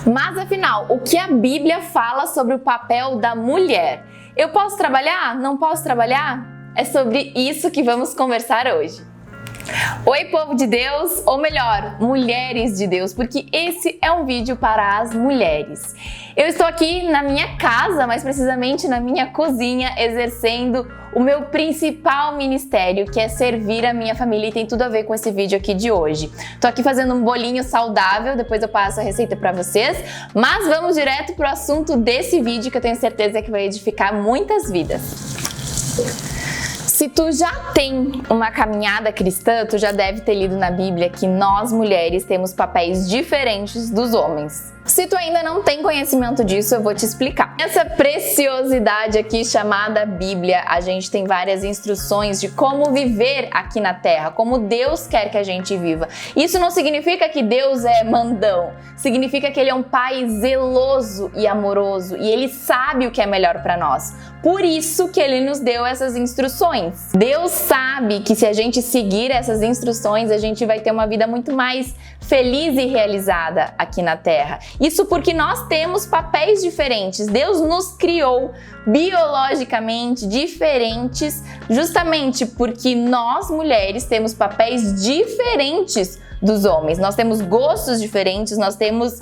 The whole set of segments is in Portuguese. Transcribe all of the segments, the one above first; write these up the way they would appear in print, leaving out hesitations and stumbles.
Mas afinal, o que a Bíblia fala sobre o papel da mulher? Eu posso trabalhar? Não posso trabalhar? É sobre isso que vamos conversar hoje. Oi, povo de Deus, ou melhor, mulheres de Deus, porque esse é um vídeo para as mulheres. Eu estou aqui na minha casa, mais precisamente na minha cozinha, exercendo o meu principal ministério, que é servir a minha família, e tem tudo a ver com esse vídeo aqui de hoje. Tô aqui fazendo um bolinho saudável, depois eu passo a receita para vocês, mas vamos direto pro assunto desse vídeo, que eu tenho certeza que vai edificar muitas vidas. Se tu já tem uma caminhada cristã, tu já deve ter lido na Bíblia que nós mulheres temos papéis diferentes dos homens. Se tu ainda não tem conhecimento disso, eu vou te explicar. Essa preciosidade aqui chamada Bíblia, a gente tem várias instruções de como viver aqui na Terra, como Deus quer que a gente viva. Isso não significa que Deus é mandão, significa que Ele é um Pai zeloso e amoroso e Ele sabe o que é melhor para nós. Por isso que Ele nos deu essas instruções. Deus sabe que se a gente seguir essas instruções, a gente vai ter uma vida muito mais feliz e realizada aqui na Terra. Isso porque nós temos papéis diferentes. Deus nos criou biologicamente diferentes, justamente porque nós mulheres temos papéis diferentes dos homens. Nós temos gostos diferentes, nós temos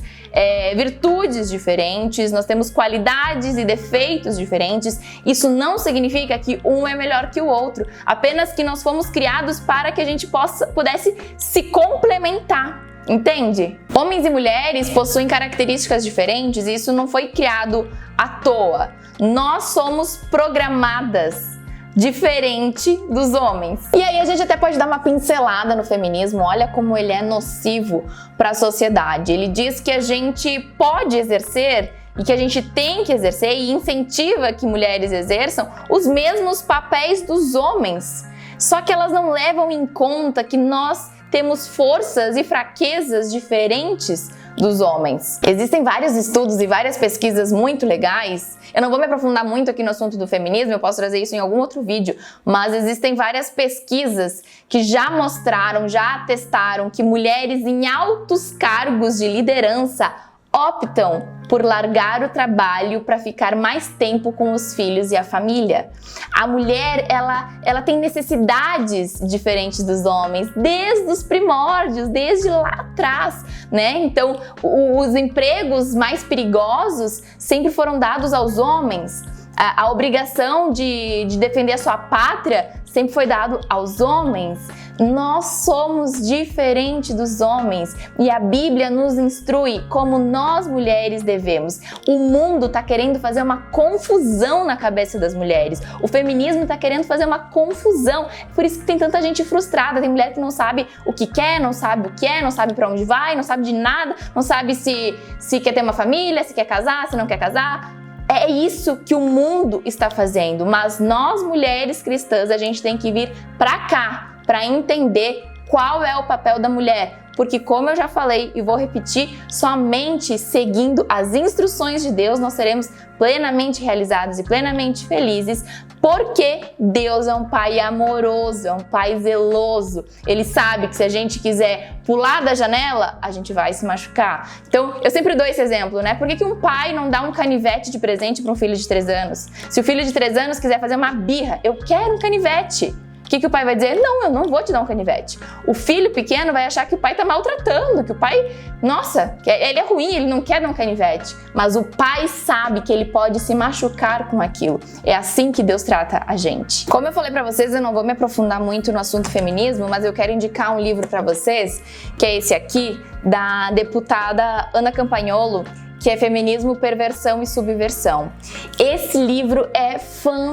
virtudes diferentes, nós temos qualidades e defeitos diferentes. Isso não significa que um é melhor que o outro, apenas que nós fomos criados para que a gente pudesse se complementar. Entende? Homens e mulheres possuem características diferentes e isso não foi criado à toa. Nós somos programadas diferente dos homens. E aí a gente até pode dar uma pincelada no feminismo, olha como ele é nocivo para a sociedade. Ele diz que a gente pode exercer e que a gente tem que exercer e incentiva que mulheres exerçam os mesmos papéis dos homens. Só que elas não levam em conta que nós temos forças e fraquezas diferentes dos homens. Existem vários estudos e várias pesquisas muito legais. Eu não vou me aprofundar muito aqui no assunto do feminismo, eu posso trazer isso em algum outro vídeo, mas existem várias pesquisas que já mostraram, já atestaram que mulheres em altos cargos de liderança optam por largar o trabalho para ficar mais tempo com os filhos e a família. A mulher, ela tem necessidades diferentes dos homens, desde os primórdios, desde lá atrás, né? Então, os empregos mais perigosos sempre foram dados aos homens. A obrigação de defender a sua pátria sempre foi dado aos homens. Nós somos diferentes dos homens e a Bíblia nos instrui como nós mulheres devemos. O mundo está querendo fazer uma confusão na cabeça das mulheres. O feminismo está querendo fazer uma confusão. Por isso que tem tanta gente frustrada. Tem mulher que não sabe o que quer, não sabe o que é, não sabe para onde vai, não sabe de nada, não sabe se quer ter uma família, se quer casar, se não quer casar. É isso que o mundo está fazendo, mas nós mulheres cristãs, a gente tem que vir para cá para entender qual é o papel da mulher. Porque, como eu já falei e vou repetir, somente seguindo as instruções de Deus nós seremos plenamente realizados e plenamente felizes, porque Deus é um Pai amoroso, é um Pai zeloso. Ele sabe que se a gente quiser pular da janela, a gente vai se machucar. Então, eu sempre dou esse exemplo, né? Por que um pai não dá um canivete de presente para um filho de 3 anos? Se o filho de 3 anos quiser fazer uma birra, eu quero um canivete. O que o pai vai dizer? Não, eu não vou te dar um canivete. O filho pequeno vai achar que o pai tá maltratando, que o pai, nossa, ele é ruim, ele não quer dar um canivete. Mas o pai sabe que ele pode se machucar com aquilo. É assim que Deus trata a gente. Como eu falei pra vocês, eu não vou me aprofundar muito no assunto feminismo, mas eu quero indicar um livro pra vocês, que é esse aqui, da deputada Ana Campagnolo, que é Feminismo, Perversão e Subversão. Esse livro é fantástico.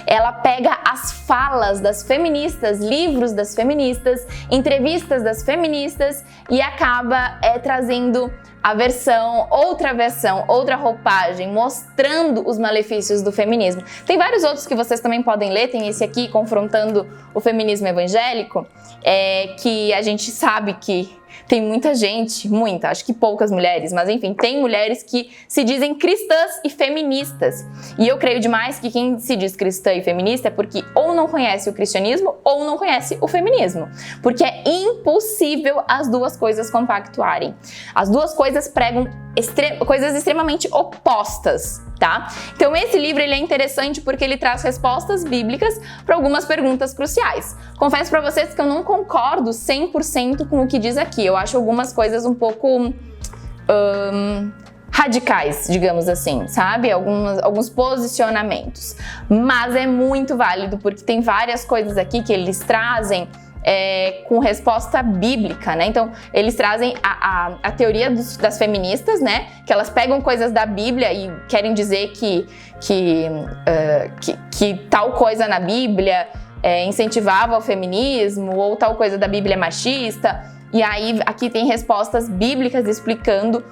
Ela pega as falas das feministas, livros das feministas, entrevistas das feministas e acaba trazendo a versão, outra roupagem, mostrando os malefícios do feminismo. Tem vários outros que vocês também podem ler, tem esse aqui, Confrontando o Feminismo Evangélico, que a gente sabe que tem muita gente, acho que poucas mulheres, mas enfim, tem mulheres que se dizem cristãs e feministas. E eu creio demais que quem se diz cristã e feminista é porque ou não conhece o cristianismo ou não conhece o feminismo. Porque é impossível as duas coisas compactuarem. As duas coisas coisas pregam coisas extremamente opostas, tá? Então esse livro ele é interessante porque ele traz respostas bíblicas para algumas perguntas cruciais. Confesso para vocês que eu não concordo 100% com o que diz aqui. Eu acho algumas coisas um pouco radicais, digamos assim, sabe? Alguns posicionamentos. Mas é muito válido porque tem várias coisas aqui que eles trazem com resposta bíblica, né? Então, eles trazem a teoria das feministas, né? Que elas pegam coisas da Bíblia e querem dizer que tal coisa na Bíblia incentivava o feminismo ou tal coisa da Bíblia é machista. E aí, aqui tem respostas bíblicas explicando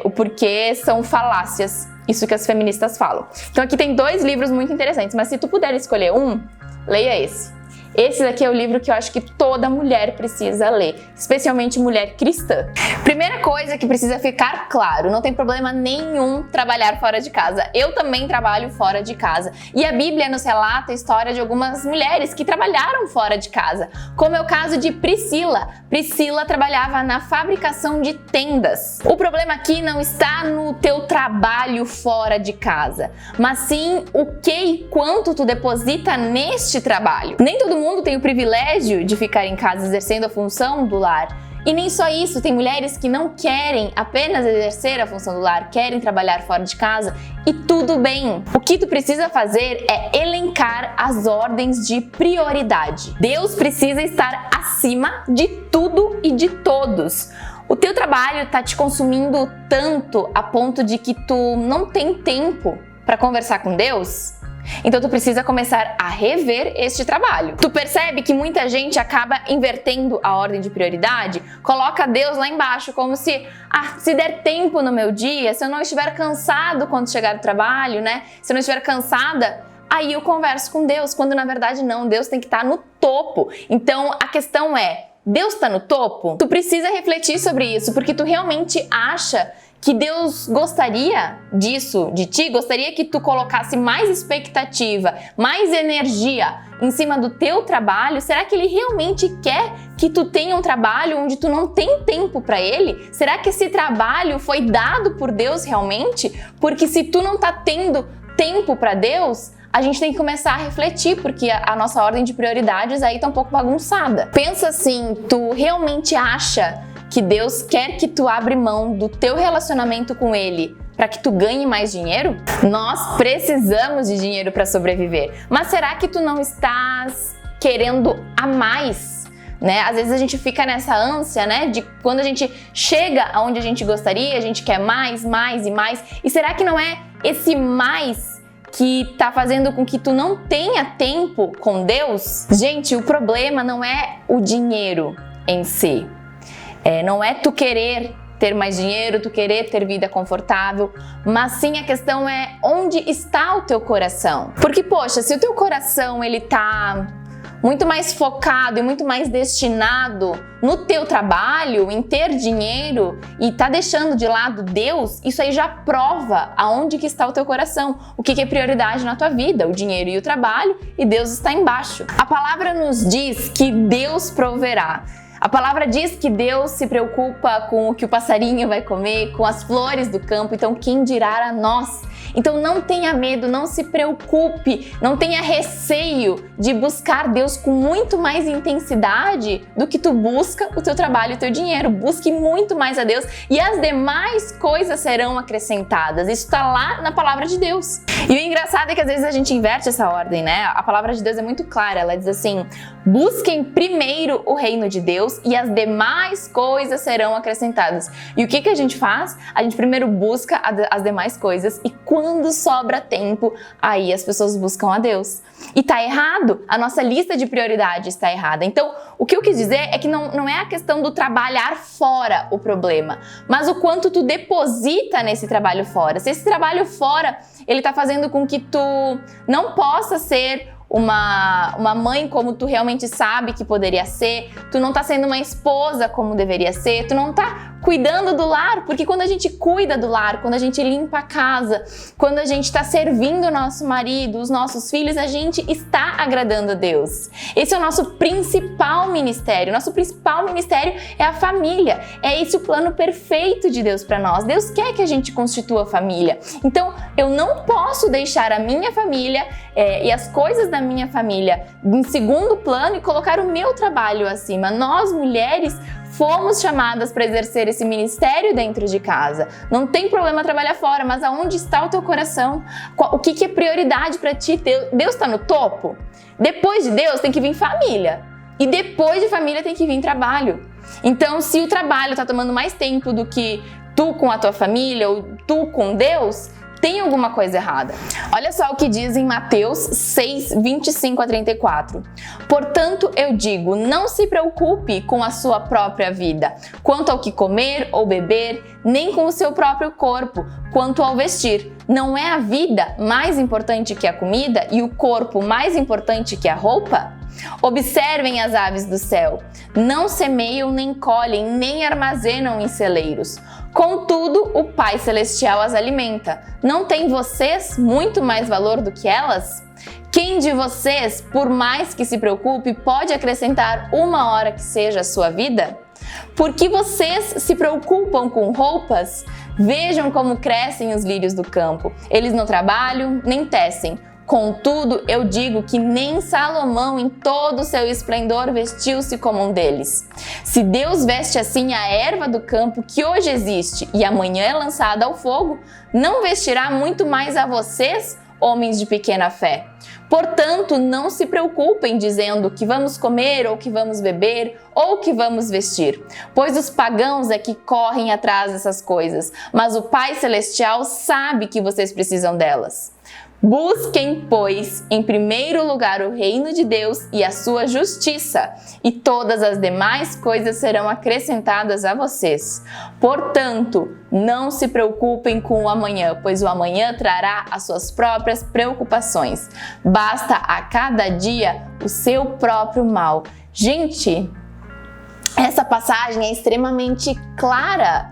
o porquê são falácias, isso que as feministas falam. Então, aqui tem 2 livros muito interessantes, mas se tu puder escolher um, leia esse. Esse daqui é o livro que eu acho que toda mulher precisa ler, especialmente mulher cristã. Primeira coisa que precisa ficar claro, não tem problema nenhum trabalhar fora de casa. Eu também trabalho fora de casa. E a Bíblia nos relata a história de algumas mulheres que trabalharam fora de casa, como é o caso de Priscila. Priscila trabalhava na fabricação de tendas. O problema aqui não está no teu trabalho fora de casa, mas sim o que e quanto tu deposita neste trabalho. Nem todo mundo tem o privilégio de ficar em casa exercendo a função do lar. E nem só isso, tem mulheres que não querem apenas exercer a função do lar, querem trabalhar fora de casa e tudo bem. O que tu precisa fazer é elencar as ordens de prioridade. Deus precisa estar acima de tudo e de todos. O teu trabalho está te consumindo tanto a ponto de que tu não tem tempo para conversar com Deus? Então tu precisa começar a rever este trabalho. Tu percebe que muita gente acaba invertendo a ordem de prioridade, coloca Deus lá embaixo, como se der tempo no meu dia, se eu não estiver cansado quando chegar do trabalho, né? Se eu não estiver cansada, aí eu converso com Deus, quando na verdade não, Deus tem que estar no topo. Então a questão é, Deus está no topo? Tu precisa refletir sobre isso, porque tu realmente acha que Deus gostaria disso de ti, gostaria que tu colocasse mais expectativa, mais energia em cima do teu trabalho? Será que Ele realmente quer que tu tenha um trabalho onde tu não tem tempo para Ele? Será que esse trabalho foi dado por Deus realmente? Porque se tu não tá tendo tempo para Deus, a gente tem que começar a refletir, porque a nossa ordem de prioridades aí tá um pouco bagunçada. Pensa assim, tu realmente acha que Deus quer que tu abra mão do teu relacionamento com Ele para que tu ganhe mais dinheiro? Nós precisamos de dinheiro para sobreviver. Mas será que tu não estás querendo a mais? Né? Às vezes a gente fica nessa ânsia, né? De quando a gente chega aonde a gente gostaria, a gente quer mais, mais e mais. E será que não é esse mais que tá fazendo com que tu não tenha tempo com Deus? Gente, o problema não é o dinheiro em si. Não é tu querer ter mais dinheiro, tu querer ter vida confortável, mas sim a questão é onde está o teu coração. Porque, poxa, se o teu coração ele tá muito mais focado e muito mais destinado no teu trabalho, em ter dinheiro e tá deixando de lado Deus, isso aí já prova aonde que está o teu coração, o que é prioridade na tua vida, o dinheiro e o trabalho, e Deus está embaixo. A palavra nos diz que Deus proverá. A palavra diz que Deus se preocupa com o que o passarinho vai comer, com as flores do campo, então quem dirá a nós? Então não tenha medo, não se preocupe, não tenha receio de buscar Deus com muito mais intensidade do que tu busca o teu trabalho e o teu dinheiro. Busque muito mais a Deus e as demais coisas serão acrescentadas. Isso está lá na palavra de Deus. E o engraçado é que às vezes a gente inverte essa ordem, né? A palavra de Deus é muito clara, ela diz assim: busquem primeiro o reino de Deus e as demais coisas serão acrescentadas. E o que a gente faz? A gente primeiro busca as demais coisas e quando sobra tempo, aí as pessoas buscam a Deus. E tá errado, a nossa lista de prioridades está errada. Então, o que eu quis dizer é que não é a questão do trabalhar fora o problema, mas o quanto tu deposita nesse trabalho fora. Se esse trabalho fora, ele tá fazendo com que tu não possa ser uma mãe como tu realmente sabe que poderia ser, tu não tá sendo uma esposa como deveria ser, tu não tá cuidando do lar, porque quando a gente cuida do lar, quando a gente limpa a casa, quando a gente está servindo o nosso marido, os nossos filhos, a gente está agradando a Deus. Esse é o nosso principal ministério. Nosso principal ministério é a família. É esse o plano perfeito de Deus para nós. Deus quer que a gente constitua família. Então, eu não posso deixar a minha família e as coisas da minha família em segundo plano e colocar o meu trabalho acima. Nós, mulheres, fomos chamadas para exercer esse ministério dentro de casa. Não tem problema trabalhar fora, mas aonde está o teu coração? O que é prioridade para ti? Deus está no topo? Depois de Deus tem que vir família. E depois de família tem que vir trabalho. Então, se o trabalho está tomando mais tempo do que tu com a tua família ou tu com Deus, tem alguma coisa errada. Olha só o que diz em Mateus 6, 25 a 34. Portanto, eu digo, não se preocupe com a sua própria vida, quanto ao que comer ou beber, nem com o seu próprio corpo, quanto ao vestir. Não é a vida mais importante que a comida e o corpo mais importante que a roupa? Observem as aves do céu. Não semeiam, nem colhem, nem armazenam em celeiros. Contudo, o Pai Celestial as alimenta. Não tem vocês muito mais valor do que elas? Quem de vocês, por mais que se preocupe, pode acrescentar uma hora que seja a sua vida? Por que vocês se preocupam com roupas? Vejam como crescem os lírios do campo. Eles não trabalham, nem tecem. Contudo, eu digo que nem Salomão, em todo o seu esplendor, vestiu-se como um deles. Se Deus veste assim a erva do campo, que hoje existe e amanhã é lançada ao fogo, não vestirá muito mais a vocês, homens de pequena fé? Portanto, não se preocupem dizendo que vamos comer, ou que vamos beber, ou que vamos vestir, pois os pagãos é que correm atrás dessas coisas, mas o Pai Celestial sabe que vocês precisam delas. Busquem, pois, em primeiro lugar o reino de Deus e a sua justiça, e todas as demais coisas serão acrescentadas a vocês. Portanto, não se preocupem com o amanhã, pois o amanhã trará as suas próprias preocupações. Basta a cada dia o seu próprio mal. Gente, essa passagem é extremamente clara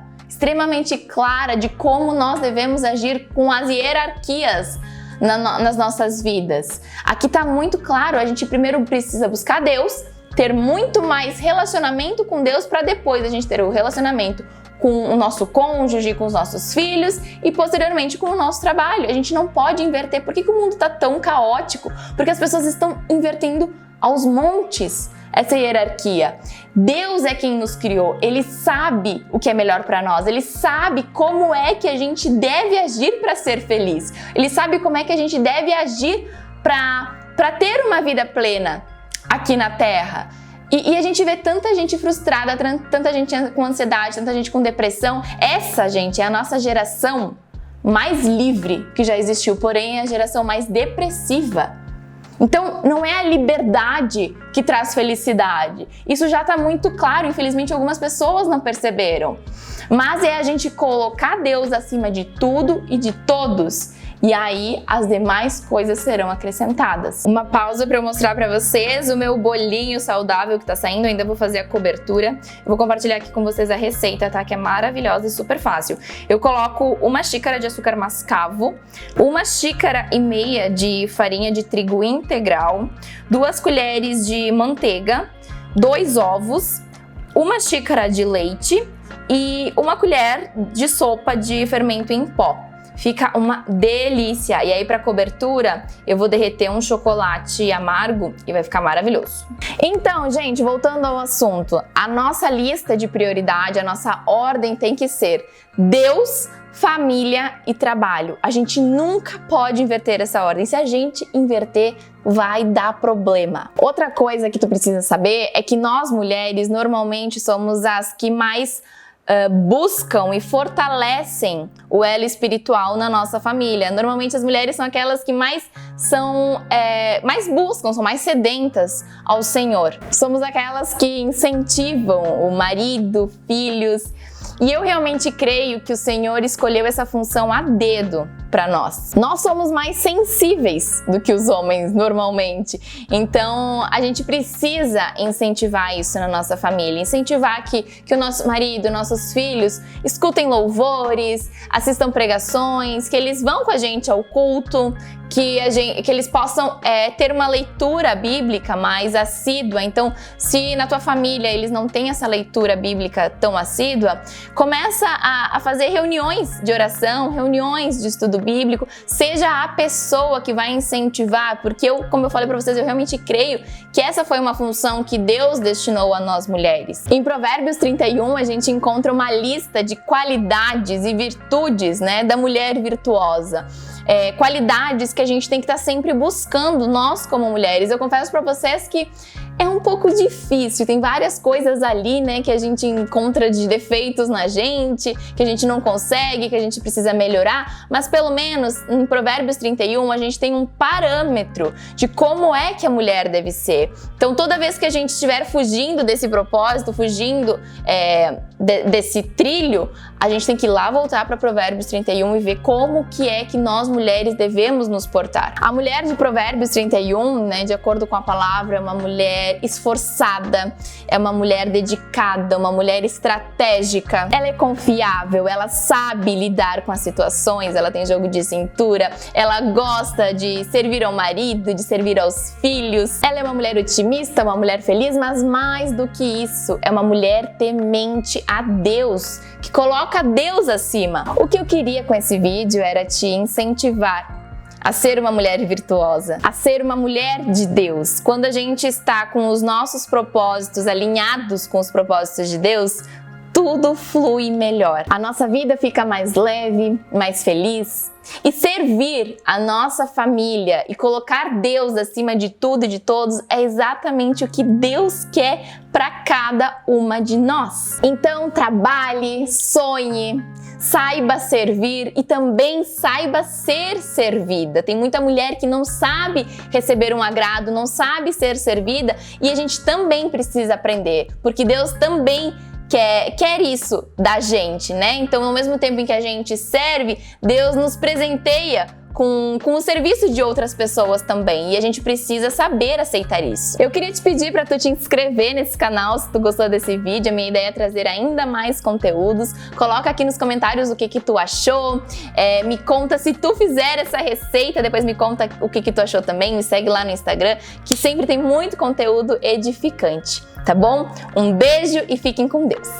de como nós devemos agir com as hierarquias nas nossas vidas. Aqui está muito claro, a gente primeiro precisa buscar Deus, ter muito mais relacionamento com Deus para depois a gente ter o relacionamento com o nosso cônjuge, com os nossos filhos e posteriormente com o nosso trabalho. A gente não pode inverter. Por que o mundo está tão caótico? Porque as pessoas estão invertendo aos montes essa hierarquia. Deus é quem nos criou, Ele sabe o que é melhor para nós, Ele sabe como é que a gente deve agir para ser feliz, Ele sabe como é que a gente deve agir para ter uma vida plena aqui na Terra. E a gente vê tanta gente frustrada, tanta gente com ansiedade, tanta gente com depressão. Essa, gente, é a nossa geração mais livre que já existiu, porém é a geração mais depressiva. Então, não é a liberdade que traz felicidade. Isso já está muito claro, infelizmente algumas pessoas não perceberam. Mas é a gente colocar Deus acima de tudo e de todos. E aí, as demais coisas serão acrescentadas. Uma pausa para eu mostrar para vocês o meu bolinho saudável que tá saindo. Eu ainda vou fazer a cobertura. Eu vou compartilhar aqui com vocês a receita, tá? Que é maravilhosa e super fácil. Eu coloco 1 xícara de açúcar mascavo, 1,5 xícaras de farinha de trigo integral, 2 colheres de manteiga, 2 ovos, 1 xícara de leite e 1 colher de sopa de fermento em pó. Fica uma delícia! E aí, para cobertura, eu vou derreter um chocolate amargo e vai ficar maravilhoso. Então, gente, voltando ao assunto, a nossa lista de prioridade, a nossa ordem tem que ser Deus, família e trabalho. A gente nunca pode inverter essa ordem. Se a gente inverter, vai dar problema. Outra coisa que tu precisa saber é que nós, mulheres, normalmente somos as que mais buscam e fortalecem o elo espiritual na nossa família. Normalmente as mulheres são aquelas que mais buscam, são mais sedentas ao Senhor. Somos aquelas que incentivam o marido, filhos. E eu realmente creio que o Senhor escolheu essa função a dedo para nós. Nós somos mais sensíveis do que os homens normalmente, então a gente precisa incentivar isso na nossa família, incentivar que o nosso marido, nossos filhos escutem louvores, assistam pregações, que eles vão com a gente ao culto, que eles possam ter uma leitura bíblica mais assídua. Então, se na tua família eles não têm essa leitura bíblica tão assídua, começa a fazer reuniões de oração, reuniões de estudo bíblico, seja a pessoa que vai incentivar, porque como eu falei para vocês, eu realmente creio que essa foi uma função que Deus destinou a nós mulheres. Em Provérbios 31, a gente encontra uma lista de qualidades e virtudes, né, da mulher virtuosa. Qualidades que a gente tem que estar sempre buscando, nós como mulheres. Eu confesso para vocês que é um pouco difícil, tem várias coisas ali, né, que a gente encontra de defeitos na gente, que a gente não consegue, que a gente precisa melhorar, mas pelo menos em Provérbios 31 a gente tem um parâmetro de como é que a mulher deve ser. Então toda vez que a gente estiver fugindo desse propósito, fugindo desse trilho, a gente tem que ir lá voltar para Provérbios 31 e ver como que é que nós mulheres devemos nos portar. A mulher de Provérbios 31, né, de acordo com a palavra, é uma mulher esforçada, é uma mulher dedicada, uma mulher estratégica. Ela é confiável, ela sabe lidar com as situações, ela tem jogo de cintura, ela gosta de servir ao marido, de servir aos filhos. Ela é uma mulher otimista, uma mulher feliz, mas mais do que isso, é uma mulher temente a Deus, que coloca Deus acima. O que eu queria com esse vídeo era te incentivar a ser uma mulher virtuosa, a ser uma mulher de Deus. Quando a gente está com os nossos propósitos alinhados com os propósitos de Deus, tudo flui melhor. A nossa vida fica mais leve, mais feliz. E servir a nossa família e colocar Deus acima de tudo e de todos é exatamente o que Deus quer para cada uma de nós. Então, trabalhe, sonhe, saiba servir e também saiba ser servida. Tem muita mulher que não sabe receber um agrado, não sabe ser servida, e a gente também precisa aprender, porque Deus também quer isso da gente, né? Então, ao mesmo tempo em que a gente serve, Deus nos presenteia com o serviço de outras pessoas também, e a gente precisa saber aceitar isso. Eu queria te pedir para tu te inscrever nesse canal se tu gostou desse vídeo. A minha ideia é trazer ainda mais conteúdos. Coloca aqui nos comentários o que tu achou, me conta se tu fizer essa receita, depois me conta o que tu achou também, me segue lá no Instagram, que sempre tem muito conteúdo edificante, tá bom? Um beijo e fiquem com Deus!